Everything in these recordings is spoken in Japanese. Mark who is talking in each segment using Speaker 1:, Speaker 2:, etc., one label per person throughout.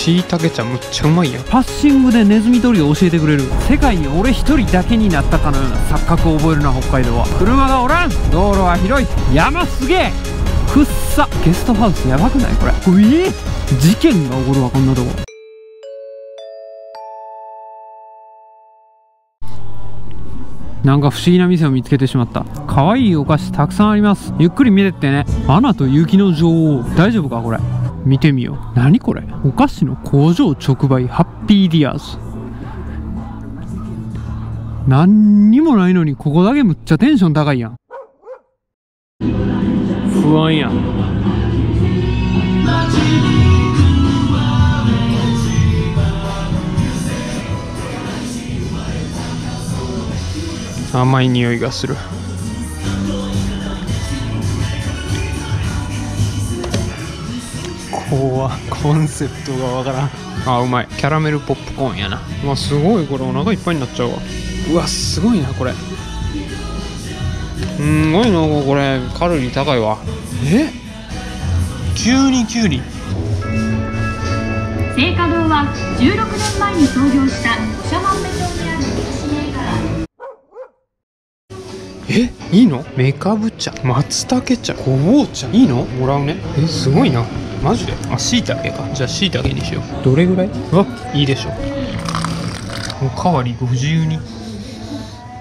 Speaker 1: しいたけ茶むっちゃうまいやん。
Speaker 2: パッシングでネズミ捕りを教えてくれる。世界に俺一人だけになったかのような錯覚を覚えるな北海道は。車がおらん、道路は広い、山すげえくっさ。ゲストハウスやばくないこれ。事件が起こるわこんなとこ。なんか不思議な店を見つけてしまった。可愛いお菓子たくさんあります。ゆっくり見てってね。アナと雪の女王、大丈夫かこれ。見てみよう。何これ。お菓子の工場直売ハッピーディアーズ。何にもないのにここだけむっちゃテンション高いやん。不安やん。
Speaker 1: 甘い匂いがする。怖コンセプトがわからん。あ、うまい。キャラメルポップコーンやな。うわ、すごい。これお腹いっぱいになっちゃうわ。うわ、すごいなこれ。すごいなこれ。カロリー高いわ。急にキュウリ。
Speaker 3: 青果堂は16年前に創業した長万部町にある歴史銘柄。
Speaker 1: いいの？メカブ茶、松茸茶、ごぼう茶。いいの？もらうね。すごいな。マジで？あ、しいたけか。じゃあしいたけにしよう。どれぐらい？いいでしょ。おかわり52。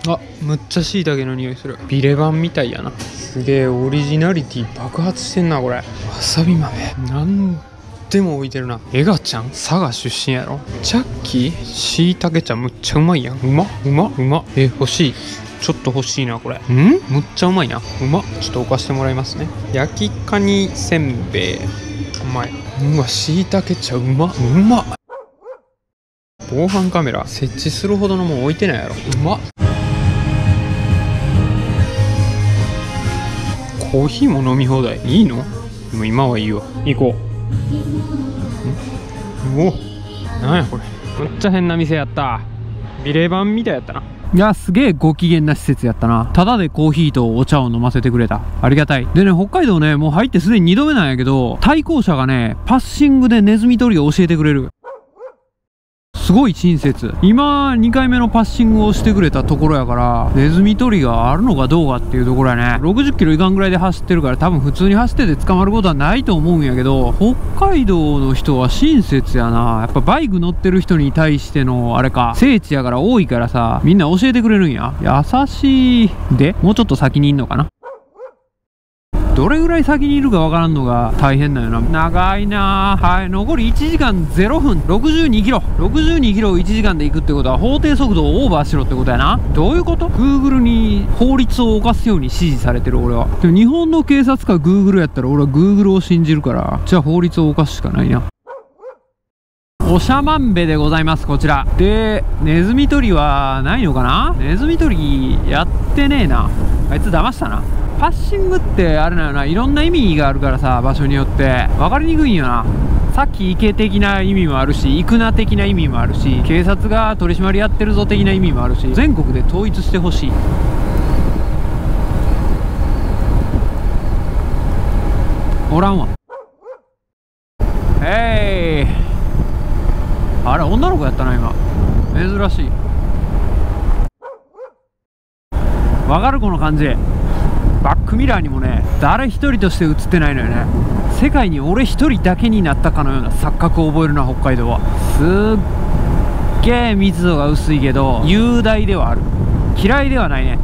Speaker 1: あ、むっちゃしいたけの匂いする。ビレバンみたいやな。すげえオリジナリティ爆発してんなこれ。わさび豆なんでも置いてるな。エガちゃん佐賀出身やろ。チャッキーしいたけ茶むっちゃうまいやん。うま欲しい。ちょっと欲しいなこれ。むっちゃうまいな。うま。ちょっと置かしてもらいますね。焼きカニせんべい。うまい。うわ、しいたけ茶うま。防犯カメラ設置するほどのもん置いてないやろ。うまっ。コーヒーも飲み放題。いいの？でも今はいいわ。行こう。なんやこれ。むっちゃ変な店やった。ビレバンみたいやったな。
Speaker 2: いや、すげえご機嫌な施設やったな。ただでコーヒーとお茶を飲ませてくれた。ありがたい。でね、北海道ね、もう入ってすでに2度目なんやけど、対向車がね、パッシングでネズミ捕りを教えてくれる。すごい親切。今2回目のパッシングをしてくれたところやから、ネズミ捕りがあるのかどうかっていうところやね。60キロいかんぐらいで走ってるから、多分普通に走ってて捕まることはないと思うんやけど、北海道の人は親切やな。やっぱバイク乗ってる人に対してのあれか、聖地やから多いからさ、みんな教えてくれるんや。優しい。でもうちょっと先にいんのかな。どれぐらい先にいるかわからんのが大変だよな。長いな。はい、残り1時間0分。62キロを1時間で行くってことは法定速度をオーバーしろってことやな。どういうこと？ Google に法律を犯すように指示されてる俺は。でも日本の警察か Google やったら俺は Google を信じるから、じゃあ法律を犯すしかないな。長万部でございます。こちらでネズミ捕りはないのかな。ネズミ捕りやってねえな。あいつ騙したな。パッシングってあれなよな、いろんな意味があるからさ、場所によって分かりにくいんよな。さっき行け的な意味もあるし、行くな的な意味もあるし、警察が取り締まりやってるぞ的な意味もあるし、全国で統一してほしい。おらんわ。あれ女の子やったな今。珍しい。わかるこの感じ。バックミラーにもね、誰一人として映ってないのよね。世界に俺一人だけになったかのような錯覚を覚えるな北海道は。すっげえ密度が薄いけど雄大ではある。嫌いではないね。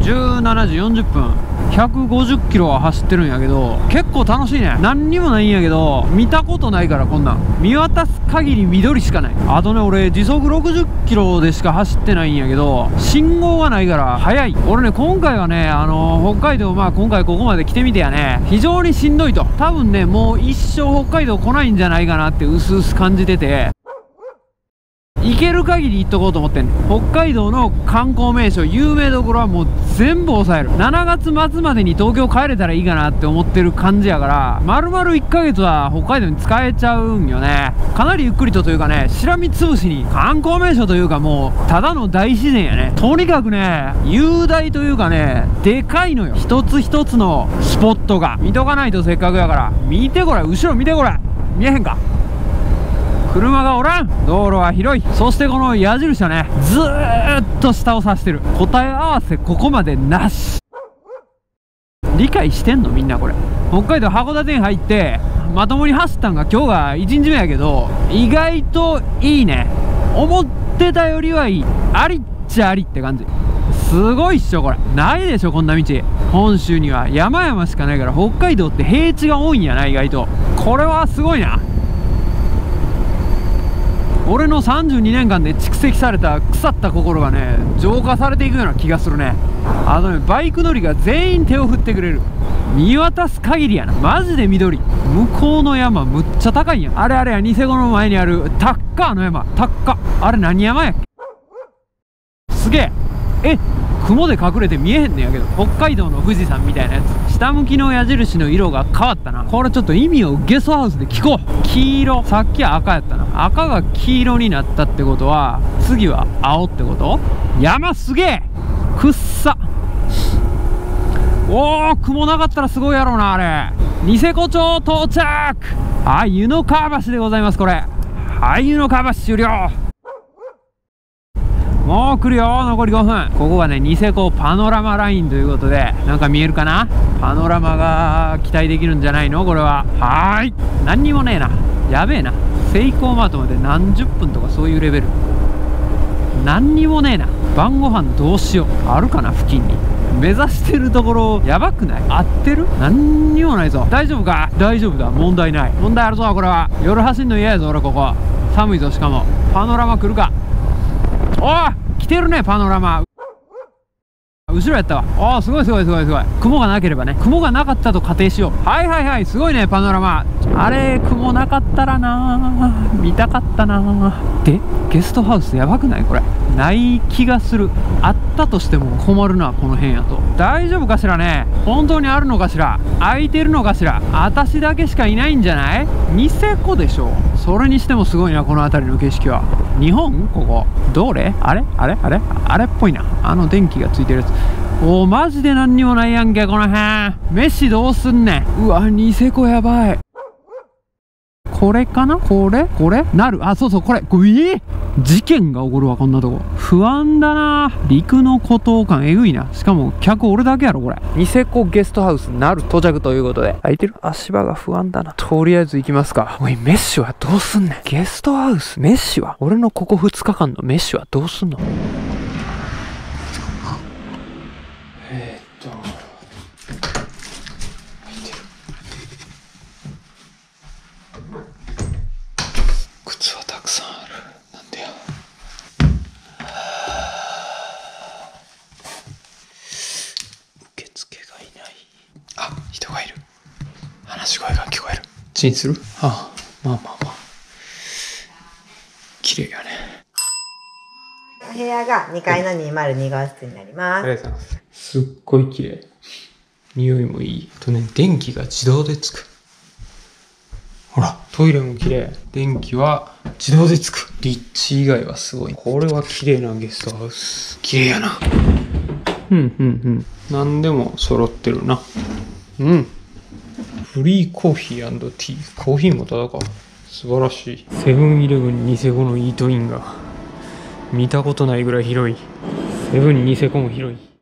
Speaker 2: 17時40分。150キロは走ってるんやけど、結構楽しいね。何にもないんやけど、見たことないからこんなん。見渡す限り緑しかない。あとね、俺時速60キロでしか走ってないんやけど、信号がないから速い。俺ね、今回はね、北海道、今回ここまで来てみてやね、非常にしんどいと。多分ね、もう一生北海道来ないんじゃないかなって薄々感じてて、行ける限り行っとこうと思ってんねん。北海道の観光名所有名どころはもう全部抑える。7月末までに東京帰れたらいいかなって思ってる感じやから、丸々1ヶ月は北海道に使えちゃうんよね。かなりゆっくりというかね、しらみつぶしに観光名所というか、もうただの大自然やね。とにかくね、雄大というかね、でかいのよ。一つ一つのスポットが。見とかないとせっかくやから。見てこれ、後ろ見てこれ。見えへんか。車がおらん。道路は広い。そしてこの矢印はね、ずーっと下を指してる。答え合わせここまでなし。理解してんのみんなこれ。北海道函館に入ってまともに走ったんが今日が1日目やけど、意外といいね。思ってたよりはいい。ありっちゃありって感じ。すごいっしょこれ。ないでしょこんな道。本州には山々しかないから、北海道って平地が多いんやな意外と。これはすごいな。俺の32年間で蓄積された腐った心がね、浄化されていくような気がするね。あとね、バイク乗りが全員手を振ってくれる。見渡す限りやな。マジで緑。向こうの山むっちゃ高いやん。あれあれや、ニセコの前にあるタッカーの山。タッカ、あれ何山やっけ。すげえ。雲で隠れて見えへんねんやけど、北海道の富士山みたいなやつ。下向きの矢印の色が変わったな。これちょっと意味をゲストハウスで聞こう。黄色、さっきは赤やったな。赤が黄色になったってことは次は青ってこと。山すげえ。くっさ。おー、雲なかったらすごいやろうなあれ。ニセコ町到着。はい、湯の川橋でございます。これはい、湯の川橋終了。もう来るよ。残り5分。ここがね、ニセコパノラマラインということで、なんか見えるかな。パノラマが期待できるんじゃないのこれは。はーい、何にもねえな。やべえな。セイコーマートまで何十分とかそういうレベル。何にもねえな。晩ご飯どうしよう。あるかな付近に。目指してるところやばくない？合ってる？何にもないぞ。大丈夫か？大丈夫だ。問題ない。問題あるぞこれは。夜走んの嫌やぞ俺。ここ寒いぞ。しかもパノラマ来るか。おー、来てるねパノラマ。後ろやったわ。おー、すごいすごいすごいすごい。雲がなければね。雲がなかったと仮定しよう。はいはいはい、すごいねパノラマ。あれ雲なかったらなー、見たかったなー。でゲストハウスやばくないこれ。ない気がする。あったとしても困るなこの辺やと。大丈夫かしらね。本当にあるのかしら。空いてるのかしら。私だけしかいないんじゃない？ニセコでしょ。それにしてもすごいなこの辺りの景色は。日本ここどれ？あれあれあれあれっぽいな。あの電気がついてるやつ。おー、マジで何にもないやんけこの辺。飯どうすんねん。うわ、ニセコやばい。これかな。これなる。あ、そうそう、これ事件が起こるわこんなとこ。不安だな。陸の孤島感えぐいな。しかも客俺だけやろこれ。ニセコゲストハウスなる到着ということで。空いてる。足場が不安だな。とりあえず行きますか。おい、メッシュはどうすんねん。ゲストハウスメッシュは。俺のここ2日間のメッシュはどうすんの。
Speaker 1: 靴はたくさんある。なんでや。受付がいない。あ、人がいる。話し声が聞こえる。チンする？ああ、まあまあまあ。綺麗やね。
Speaker 4: お部屋が2階の202号室になります。
Speaker 1: ありがとうございます。すっごい綺麗。匂いもいい。とね、電気が自動でつく。ほら、トイレも綺麗。電気は自動でつく。立地以外はすごい。これは綺麗なゲストハウス。綺麗やな。何でも揃ってるな。フリーコーヒー&ティー。コーヒーもただか。素晴らしい。セブンイレブンニセコのイートインが見たことないぐらい広い。セブンニセコも広い。